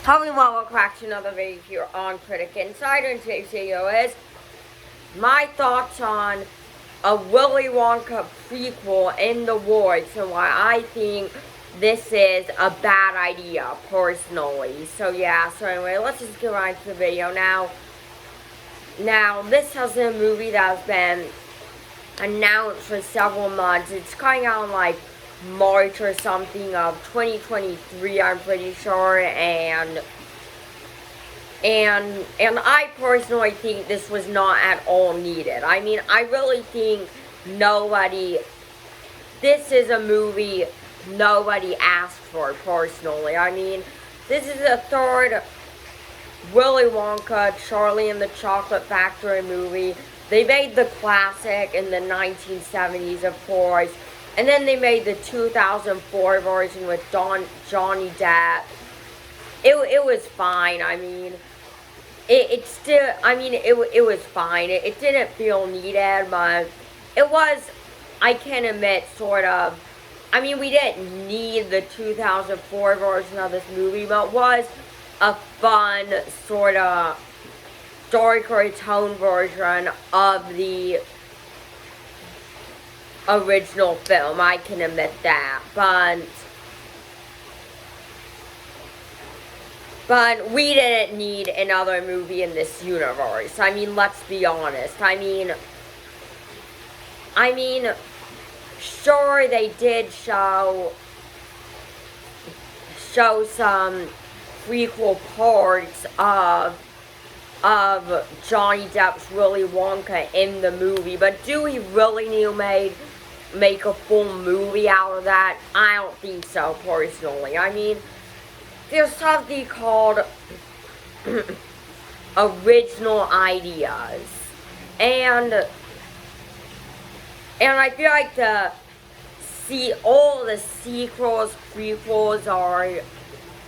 Hello and welcome back to another video here on Critic Insider, and today's video is my thoughts on a Willy Wonka prequel in the works and why I think this is a bad idea, personally. So anyway, let's just get right into the video now. Now, this has been a movie that has been announced for several months. It's coming out in like March or something of 2023, I'm pretty sure, and I personally think this was not at all needed. I mean, I really think this is a movie nobody asked for, personally. I mean, this is the third Willy Wonka, Charlie and the Chocolate Factory movie. They made the classic in the 1970s, of course, and then they made the 2004 version with Johnny Depp. It was fine. I mean, it was fine. It didn't feel needed, but it was, I can admit, sort of. I mean, we didn't need the 2004 version of this movie, but it was a fun, sort of darker tone version of the original film. I can admit that, but we didn't need another movie in this universe. I mean, let's be honest. I mean, sure, they did show some prequel parts of Johnny Depp's Willy Wonka in the movie, but do we really need to make a full movie out of that? I don't think so, personally. I mean, there's something called original ideas, and I feel like all the sequels, prequels are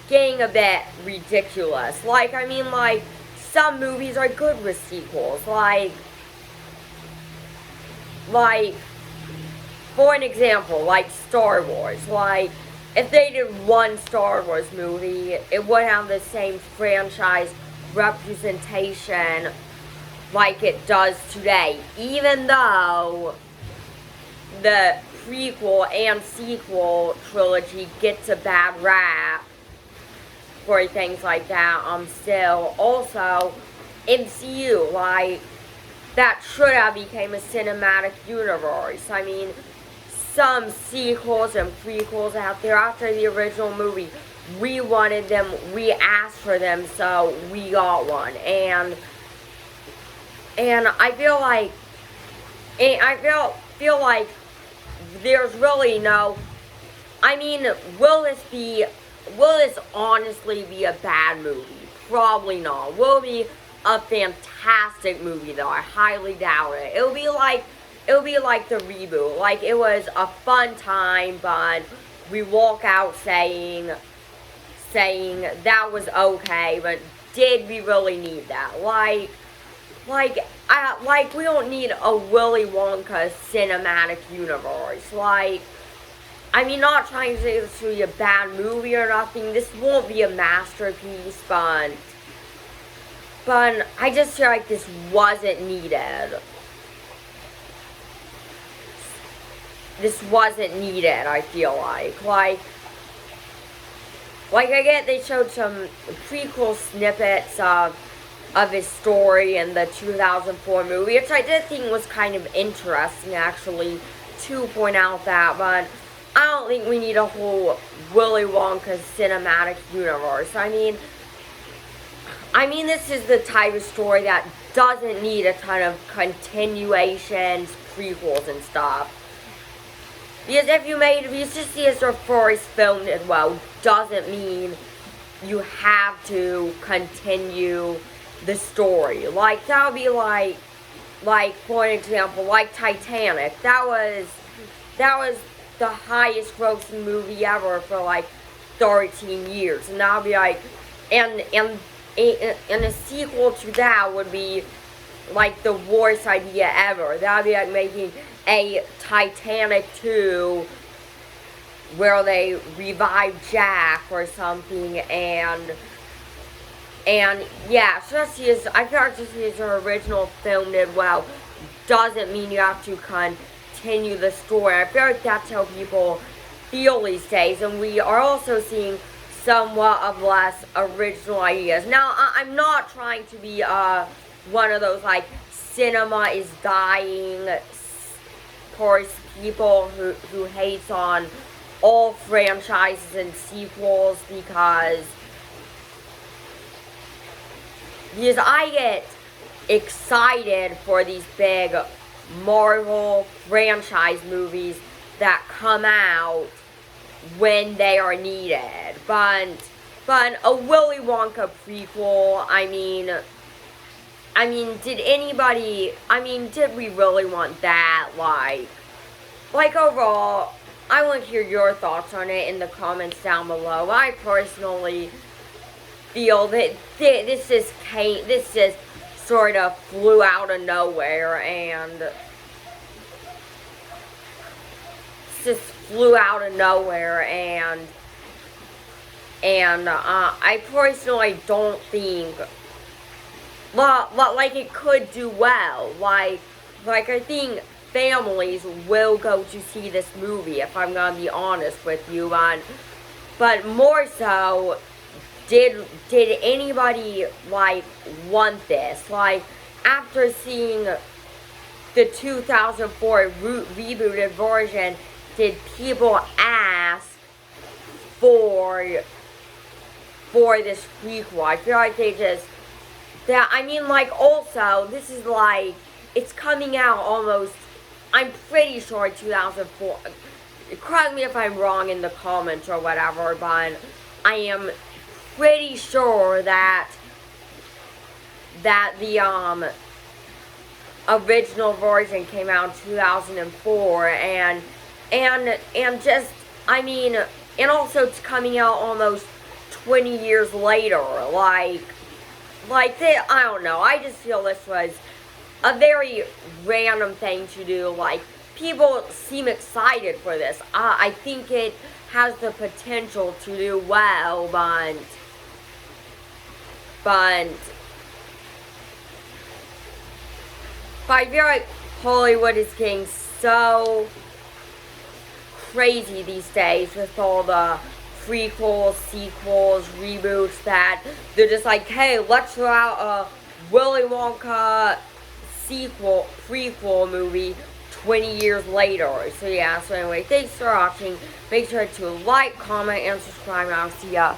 getting a bit ridiculous. Like, I mean, like, some movies are good with sequels, like, for an example, like Star Wars. Like, if they did one Star Wars movie, it would have the same franchise representation like it does today, even though the prequel and sequel trilogy gets a bad rap for things like that. Still, also, MCU, like, that should have became a cinematic universe. I mean, some sequels and prequels out there after the original movie, we wanted them, we asked for them, so we got one. And I feel like, feel like there's really no, I mean, will this honestly be a bad movie? Probably not. Will it be a fantastic movie, though? I highly doubt it. It'll be like the reboot. Like, it was a fun time, but we walk out saying that was okay, but did we really need that? Like we don't need a Willy Wonka cinematic universe. Like, I mean, not trying to say this will be a bad movie or nothing. This won't be a masterpiece, but I just feel like this wasn't needed. This wasn't needed, I feel like. Like, I get they showed some prequel snippets of his story in the 2004 movie, which I did think was kind of interesting, actually, to point out that, but I don't think we need a whole Willy Wonka cinematic universe. I mean, this is the type of story that doesn't need a ton of continuations, prequels, and stuff. Because if you just see as your first film did well, doesn't mean you have to continue the story. Like, that would be like, for an example, like Titanic. That was the highest grossing movie ever for like 13 years. And that would be like, and a sequel to that would be like the worst idea ever. That would be like making a Titanic 2 where they revive Jack or something, and And yeah, I feel like just because her original film did well doesn't mean you have to continue the story. I feel like that's how people feel these days, and we are also seeing somewhat of less original ideas. Now, I'm not trying to be one of those like cinema is dying course people who hates on all franchises and sequels because I get excited for these big Marvel franchise movies that come out when they are needed. But a Willy Wonka prequel, did we really want that? Like overall, I want to hear your thoughts on it in the comments down below. I personally feel that this just sort of flew out of nowhere, and I personally don't think like it could do well. Like I think families will go to see this movie, if I'm gonna be honest with you. But more so, did anybody like want this? Like after seeing the 2004 rebooted version, did people ask for this prequel? I feel like also, this is like, it's coming out almost, I'm pretty sure 2004, correct me if I'm wrong in the comments or whatever, but I am pretty sure that the original version came out in 2004, and also it's coming out almost 20 years later, I don't know, I just feel this was a very random thing to do. Like, people seem excited for this. I think it has the potential to do well, but I feel like Hollywood is getting so crazy these days with all the prequels, sequels, reboots, that they're just like, hey, let's throw out a Willy Wonka prequel movie 20 years later. So yeah, so anyway, thanks for watching. Make sure to like, comment, and subscribe, and I'll see ya